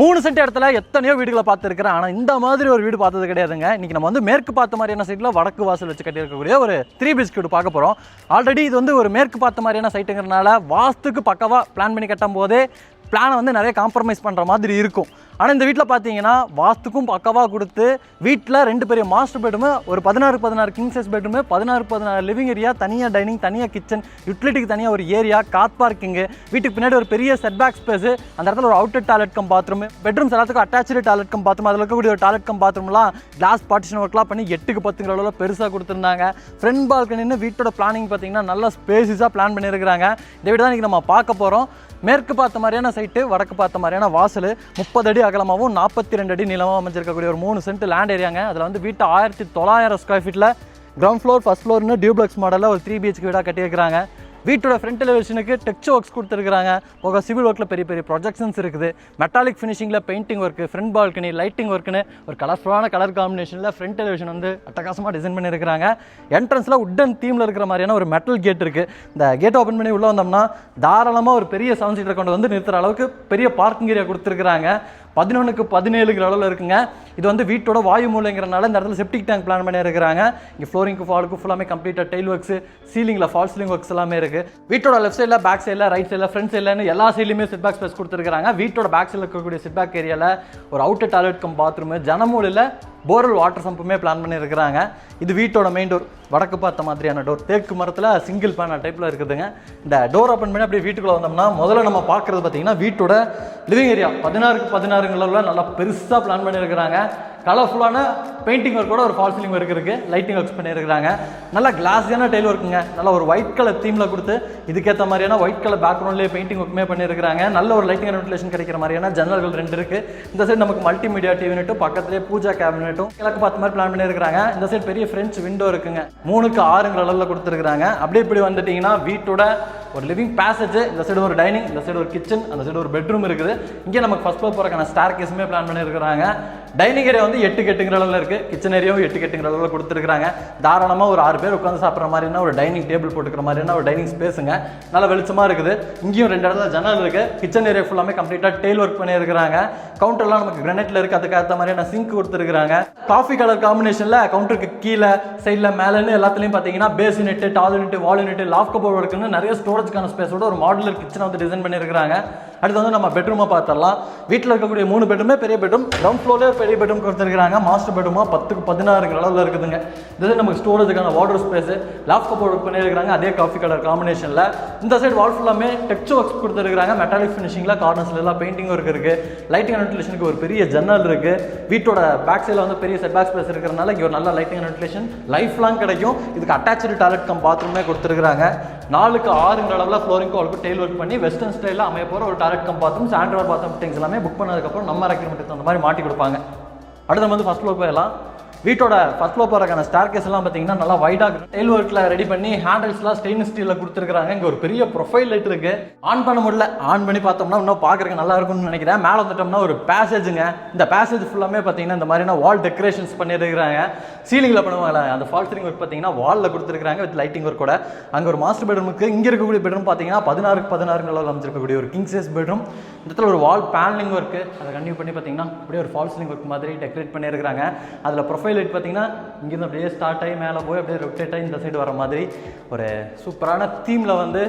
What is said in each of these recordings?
3 send இடத்துல எத்தனையோ வீடுகளை பார்த்துருக்கிறேன். ஆனால் இந்த மாதிரி ஒரு வீடு பார்த்தது கிடையாதுங்க. இன்றைக்கி நம்ம வந்து மேற்கு பார்த்த மாதிரியான சைட்டில் வடக்கு வாசல் வச்சு கட்டியிருக்கக்கூடிய ஒரு 3 BHK வீடு பார்க்க போகிறோம். ஆல்ரெடி இது வந்து ஒரு மேற்கு பார்த்த மாதிரியான சைட்டுங்கிறனால வாஸ்துக்கு பக்கவாக பிளான் பண்ணி கட்டும் போதே பிளானை வந்து நிறைய காம்ப்ரமைஸ் பண்ணுற மாதிரி இருக்கும். ஆனால் இந்த வீட்டில் பார்த்தீங்கன்னா வாஸ்துக்கும் பக்கவாக கொடுத்து வீட்டில் 2 பெரிய மாஸ்டர் பெட்ரூமு, ஒரு 16 king size bedroom, 16 living area, தனியாக டைனிங், தனியாக கிச்சன், யூட்டிலிட்டிக்கு தனியாக ஒரு ஏரியா, கார் பார்க்கிங்கு, வீட்டுக்கு பின்னாடி ஒரு பெரிய செட்பேக் ஸ்பேஸு, அந்த இடத்துல ஒரு outer toilet come bathroom, bedrooms எல்லாத்துக்கும் அட்டாச்சு டாய்லெட் கம் பாத்ரூம், அதில் இருக்கக்கூடிய ஒரு டாய்லெட் கம் பாத்ரூம்லாம் கிளாஸ் பார்ட்டிஷன் ஒர்க்லாம் பண்ணி 8க்கு 10 அளவில் பெருசாக கொடுத்துருந்தாங்க. ஃப்ரண்ட் பால்கனின்னு வீட்டோட பிளானிங் பார்த்தீங்கன்னா நல்லா ஸ்பேஸஸாக பிளான் பண்ணியிருக்கிறாங்க. இந்த வீடு தான் இன்றைக்கி நம்ம பார்க்க போகிறோம். மேற்கு பார்த்த மாதிரியான சைட்டு, வடக்கு பார்த்த மாதிரியான வாசல், 30 அடி அகலமாகவும் 42 அடி நீளமாக அமைஞ்சிருக்கக்கூடிய ஒரு 3 சென்ட் லேண்ட் ஏரியாங்க. அதில் வந்து வீட்டை 1900 ஸ்கொயர் ஃபீட்டில் கிரவுண்ட் ஃப்ளோர் ஃபர்ஸ்ட் ஃப்ளோர்னு டியூப்ளெக்ஸ் மாடலில் ஒரு 3 BHK வீடாக கட்டியிருக்கிறாங்க. வீட்டோட ஃப்ரண்ட் எலிவேஷனுக்கு டெக்ஸ்ட் ஒர்க்ஸ் கொடுத்துருக்காங்க. போக சிவில் ஒர்க்கில் பெரிய பெரிய ப்ரொஜெக்ஷன்ஸ் இருக்குது. மெட்டாலிக் ஃபினிஷிங்கில் painting work, front balcony, lighting ஒர்க்குன்னு ஒரு கலர்ஃபுல்லான கலர் காம்பினேஷனில் ஃப்ரண்ட் எலிவேஷன் வந்து அட்டகாசமாக டிசைன் பண்ணியிருக்கிறாங்க. என்ட்ரன்ஸில் உட்டன் தீமில் இருக்கிற மாதிரியான ஒரு மெட்டல் கேட் இருக்குது. இந்த கேட் ஓப்பன் பண்ணி உள்ளே வந்தோம்னா தாராளமாக ஒரு பெரிய 7 சீட்டரை கொண்டு வந்து நிறுத்துகிற அளவுக்கு பெரிய பார்க்கிங் ஏரியா கொடுத்துருக்குறாங்க. 11க்கு 17 அளவில் இருக்குங்க. இது வந்து வீட்டோட வாயு மூலைங்கிறனால இந்த இடத்துல செப்டிக் டேங்க் பிளான் பண்ணியிருக்கிறாங்க. இங்கே ஃப்ளோரிங்க்கு ஃபாலுக்கு ஃபுல்லாமே கம்ப்ளீட்டாக டைல் ஒர்க்ஸ், சீலிங்கில் ஃபால் சீலிங் ஒர்க்ஸ் எல்லாமே இருக்குது. வீட்டோட லெஃப்ட் சைடில், பேக் சைடில், ரைட் சைடில், ஃப்ரண்ட் சைடில் எல்லா சைட்லையுமே செட் பேக் ஸ்பேஸ் கொடுத்துருக்காங்க. வீட்டோட பேக் சைடில் இருக்கக்கூடிய செட் பேக் ஏரியாவில் ஒரு அவுட்டர் டாய்லெட் கம் பாத்ரூமு, ஜனமூலையில் போர்வெல் வாட்டர் சம்புமே பிளான் பண்ணியிருக்கிறாங்க. இது வீட்டோட மெயின் டோர், வடக்கு பார்த்த மாதிரியான டோர், தேக்கு மரத்தில் சிங்கிள் பேனல் டைப்பில் இருக்குதுங்க. இந்த டோர் ஓப்பன் பண்ணி அப்படியே வீட்டுக்குள்ளே வந்தோம்னா முதல்ல நம்ம பார்க்குறது பார்த்தீங்கன்னா வீட்டோட லிவிங் ஏரியா 16க்கு 16 நல்லா பெருசாக பிளான் பண்ணியிருக்கிறாங்க. கலர்ஃபுல்லான பெயிண்டிங் ஒர்க்கோட ஒரு ஃபால் சீலிங் ஒர்க் இருக்குது, லைட்டிங் ஒர்க்ஸ் பண்ணியிருக்கிறாங்க. நல்லா கிளாஸியான டைல் ஒர்க்குங்க. நல்லா ஒரு ஒயிட் கலர் தீமில் கொடுத்து இதுக்கேற்ற மாதிரியான ஒயிட் கலர் பேக்ரவுண்ட்லேயே பெயிண்டிங் ஒர்க்குமே பண்ணியிருக்கிறாங்க. நல்ல ஒரு லைட்டிங் அண்ட் வென்டிலேஷன் கிடைக்கிற மாதிரியான ஜன்னல்கள் 2 இருக்குது. இந்த சைடு நமக்கு மல்டிமீடியா டிவி யூனிட்டும் பக்கத்துலேயே பூஜா கேபினெட்டும் கிழக்கு பார்த்த மாதிரி பிளான் பண்ணியிருக்கிறாங்க. இந்த சைடு பெரிய ஃப்ரெஞ்ச் விண்டோ இருக்குங்க. 3க்கு 6 அளவில் கொடுத்துருக்காங்க. அப்படியே இப்படி வந்துட்டிங்கன்னா வீட்டோட ஒரு லிவிங் பேசேஜ், இந்த சைடு ஒரு டைனிங், இந்த சைடு ஒரு கிச்சன், அந்த சைடு ஒரு பெட்ரூம் இருக்குது. இங்கே நமக்கு ஃபர்ஸ்ட் ஃப்ளோர் போகிறக்கான ஸ்டார் கேஸுமே பிளான் பண்ணியிருக்கிறாங்க. டைனிங் ஏரியா வந்து 8க்கு 8 அளவில் இருக்குது. கிச்சன் ஏரியாவும் 8க்கு 8 அளவில் கொடுத்துருக்காங்க. தாராளமாக ஒரு 6 பேர் உட்காந்து சாப்பிட்ற மாதிரினா ஒரு டைனிங் டேபிள் போட்டுக்கிற மாதிரினா ஒரு டைனிங் ஸ்பேஸுங்க. நல்லா வெளிச்சமாக இருக்குது. இங்கேயும் 2 இடத்துல ஜன்னல் இருக்குது. கிச்சன் ஏரியா ஃபுல்லாமே கம்ப்ளீட்டாக டெயில் ஒர்க் பண்ணியிருக்கிறாங்க. கவுண்டர்லாம் நமக்கு கிரானைட்டில் இருக்குது. அதுக்கேற்ற மாதிரியான சிங்க் கொடுத்துருக்காங்க. காஃபி கலர் காம்பினேஷனில் கவுண்டருக்கு கீழே, சைடில், மேலேன்னு எல்லாத்துலேயும் பார்த்தீங்கன்னா base unit, tall unit, wall unit, loft cupboard ஒர்க்குன்னு நிறைய ஸ்டோரேஜ்க்கான ஸ்பேஸோட ஒரு மாடுலர் கிச்சனை வந்து டிசைன் பண்ணியிருக்காங்க. அடுத்து வந்து நம்ம பெட்ரூமை பார்த்துடலாம். வீட்டில் இருக்கக்கூடிய 3 பெட்ரூமே பெரிய பெட்ரூம், கிரவுண்ட் ஃப்ளோர்லேயே ஒரு பெரிய பெட்ரூம் கொடுத்துருக்காங்க. மாஸ்டர் பெட்ரூமா 10க்கு 16 அளவில் இருக்குதுங்க. இது நமக்கு ஸ்டோரேஜுக்கான water space, loft cupboard work பண்ணியிருக்காங்க. அதே காஃபி கலர் காம்பினேஷனில் இந்த சைடு வால் ஃபுல்லாமே டெக்ஸ்ட் ஒர்க்ஸ் கொடுத்துருக்காங்க. மெட்டாலிக் ஃபினிஷிங்கில் கார்னர்ஸ்ல எல்லாம் பெயிண்டிங் ஒர்க் இருக்குது. லைட்டிங் அண்ட் வென்டிலேஷனுக்கு ஒரு பெரிய ஜன்னல் இருக்குது. வீட்டோட பேக் சைடில் வந்து பெரிய செட் பேக் ஸ்பேஸ் இருக்கிறனால இங்கே ஒரு நல்ல lighting and ventilation life long கிடைக்கும். இதுக்கு அட்டாச்சு டாய்லெட் கம் பாத்ரூமே கொடுத்துருக்காங்க. 4க்கு 6 அளவில் ஃப்ளோரிங்க்கு அவளுக்கு டெயில் ஒர்க் பண்ணி வெஸ்டர்ன் ஸ்டைலில் அமைய போகிற ஒரு toilet cum bathroom, Android bathroom things எல்லாமே புக் பண்ணதுக்கப்புறம் நம்ம ரெக்யூர்மெண்ட் அந்த மாதிரி மாட்டி கொடுப்பாங்க. அடுத்து நம்ம வந்து ஃபர்ஸ்ட் ஃப்ளோர் போயிடலாம். வீட்டோட ஃபர்ஸ்ட் ஃப்ளோர் போகிறக்கான ஸ்டார் கேஸ் எல்லாம் பார்த்தீங்கன்னா நல்லா வைடாக டெயில் ஒர்க்கில் ரெடி பண்ணி ஹேண்டில்ஸ்லாம் ஸ்டெயின்லெஸ் ஸ்டீலில் கொடுத்துருக்காங்க. இங்கே ஒரு பெரிய ப்ரொஃபைல் லைட் இருக்குது. ஆன் பண்ண முடியல, ஆன் பண்ணி பார்த்தோம்னா இன்னும் பார்க்குறதுக்கு நல்லா இருக்கும்னு நினைக்கிறேன். மேலே வந்துட்டோம்னா ஒரு பேசேஜுங்க. இந்த பேசேஜ் ஃபுல்லாமே பார்த்தீங்கன்னா இந்த மாதிரியான வால் டெக்கரேஷன்ஸ் பண்ணியிருக்கிறாங்க. சீலிங்கில் பண்ணுவாங்க அந்த ஃபால் சீலிங் ஒர்க் பார்த்தீங்கன்னா வாலில் கொடுத்துருக்காங்க வித் லைட்டிங் ஒர்க்கோட. அங்கே ஒரு மாஸ்டர் பெட்ரூமுக்கு இங்கே இருக்கக்கூடிய பெட்ரூம் பார்த்தீங்கன்னா 16க்கு 16 அளவில் அமைச்சிருக்கக்கூடிய ஒரு கிங் சைஸ் பெட்ரூம். இந்த இடத்துல ஒரு வால் பேனலிங் ஒர்க்கு அதை கண்டினியூ பண்ணி பார்த்தீங்கன்னா அப்படியே ஒரு ஃபால் சீலிங் ஒர்க் மாதிரி டெக்கரேட் பண்ணியிருக்காங்க. அதில் ப்ரொஃபைல் லைட் பார்த்தீங்கன்னா இங்கேருந்து அப்படியே ஸ்டார்ட் ஆகி மேலே போய் அப்படியே ரொட்டேட் ஆகி இந்த சைடு வர மாதிரி ஒரு சூப்பரான தீமில் வந்து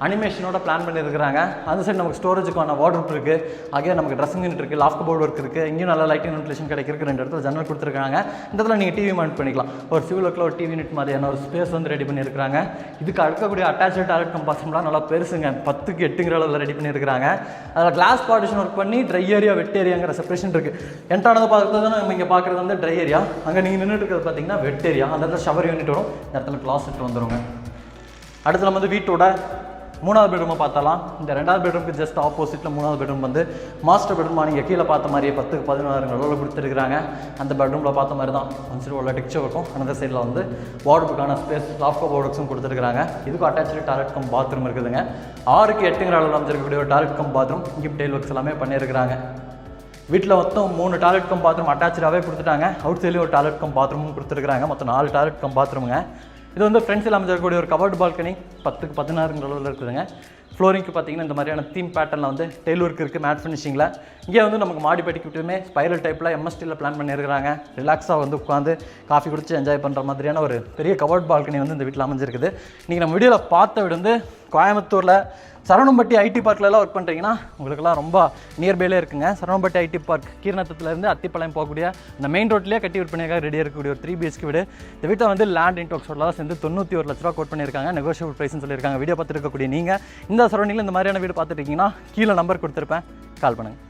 அனிமேஷனோட பிளான் பண்ணியிருக்கிறாங்க. அந்த சைடு நமக்கு ஸ்டோரேஜுக்கான வார்ட்ரோப் இருக்குது. ஆகிய நமக்கு ட்ரெஸ்ஸிங் யூனிட் இருக்குது, லாஃப்ட் கபோர்ட் ஒர்க் இருக்குது. இங்கேயும் நல்லா லைட்டிங் வென்டிலேஷன் கிடைக்கிறதுக்கு 2 இடத்துல ஜன்னல் கொடுத்துருக்காங்க. இந்த இடத்துல நீங்கள் டிவி மவுண்ட் பண்ணிக்கலாம். ஒரு சிவில் ஒர்க்கில் ஒரு டிவி யூனிட் மாதிரியான ஒரு ஸ்பேஸ் வந்து ரெடி பண்ணியிருக்காங்க. இதுக்கு அடுக்கக்கூடிய அட்டாச்சு டாய்லெட் கம் பாத்ரூம்லாம் நல்லா பெருசுங்க, 10க்கு 8 அளவில் ரெடி பண்ணியிருக்காங்க. அதில் கிளாஸ் பார்ட்டிஷன் ஒர்க் பண்ணி ட்ரை ஏரியா, வெட் ஏரியாங்கிற செப்பரேஷன் இருக்குது. என்ட்ரானதை பார்க்குறது தான் நம்ம இங்கே பார்க்குறது வந்து ட்ரை ஏரியா. அங்கே நீங்கள் நின்றுட்டு இருக்கிறது பார்த்தீங்கன்னா வெட் ஏரியா. அந்த இடத்துல ஷவர் யூனிட் வரும், இந்த இடத்துல கிளாஸ்ட் வந்துடுங்க. அடுத்து நம்ம வந்து வீட்டோட 3வது பெட்ரூமை பார்த்தலாம். இந்த 2வது பெட்ரூமுக்கு ஜஸ்ட் ஆப்போசிட்டில் 3வது பெட்ரூம் வந்து மாஸ்டர் பெட்ரூமாக நீங்கள் கீழே பார்த்த மாதிரியே 10க்கு 16 அளவில் கொடுத்துருக்காங்க. அந்த பெட்ரூமில் பார்த்த மாதிரி தான் ஒன் சைடு உள்ள டெக்ஸ்சர் இருக்கும். அந்த சைடில் வந்து வார்ட்ரோபுக்கான ஸ்பேஸ், லாஃப்ட் கபோர்ட்ஸும் கொடுத்துருக்காங்க. இதுக்கும் அட்டாச்சு டாய்லெட் கம் பாத்ரூம் இருக்குதுங்க. 6க்கு 8 அளவில் அமைச்சிருக்கக்கூடிய ஒரு டாய்லெட் கம் பாத்ரூம். இங்கே டெயில் ஒர்க்ஸ் எல்லாமே பண்ணியிருக்கிறாங்க. வீட்டில் மொத்தம் 3 டாய்லெட் கம் பாத்ரூம் அட்டாச்சாகவே கொடுத்துட்டாங்க. அவுட் சைட்லேயும் ஒரு டாய்லெட் கம் பாத்ரூமும் கொடுத்துருக்காங்க. மொத்தம் 4 டாய்லெட் கம் பாத்ரூமுங்க. இது வந்து ஃப்ரெண்ட்ஸில் அமைச்சிருக்கக்கூடிய ஒரு கவர்டு பால்கனி 10க்கு 16 அளவில் இருக்குதுங்க. ஃப்ளோரிங்க்கு பார்த்தீங்கன்னா இந்த மாதிரியான தீம் பேட்டர்னில் வந்து டெயில் ஒர்க் இருக்குது மேட் ஃபினிஷிங்கில். இங்கே வந்து நமக்கு மாடி படிக்கிட்டுமே ஸ்பைரல் டைப்பில் எம்எஸ்டியில் பிளான் பண்ணியிருக்கிறாங்க. ரிலாக்ஸாக வந்து உட்காந்து காஃபி குடிச்சு என்ஜாய் பண்ணுற மாதிரியான ஒரு பெரிய கவர்ட் பால்கனி வந்து இந்த வீட்டில் அமைஞ்சிருக்குது. இன்றைக்கி நம்ம வீடியோவில் பார்த்த வீடு வந்து கோயம்புத்தூரில் சரவணம்பட்டி ஐடி பார்க்கிலலாம் ஒர்க் பண்ணுறீங்கன்னா உங்களுக்குலாம் ரொம்ப நியர்பைலே இருக்குங்க. சரவணம்பட்டி ஐடி பார்க் கீழ்நத்தத்துலேருந்து அத்திப்பாளையம் போகக்கூடிய அந்த மெயின் ரோட்லேயே கட்டி விற்பனையாக ரெடியாக இருக்கக்கூடிய ஒரு 3 BHK வீடு. இந்த வீட்டை வந்து லேண்ட் இன்டோக்ஸோடலாம் சேர்ந்து 91 லட்ச ரூபா கோட் பண்ணியிருக்காங்க. நெகோஷியபிள் ப்ரைஸ்னு சொல்லியிருக்காங்க. வீடியோ பார்த்துட்டு இருக்கக்கூடிய நீங்கள் இந்த சரௌண்டிங்கில் இந்த மாதிரியான வீடு பார்த்துட்டு இருக்கீங்கன்னா கீழே நம்பர் கொடுத்துருப்பேன், கால் பண்ணுங்கள்.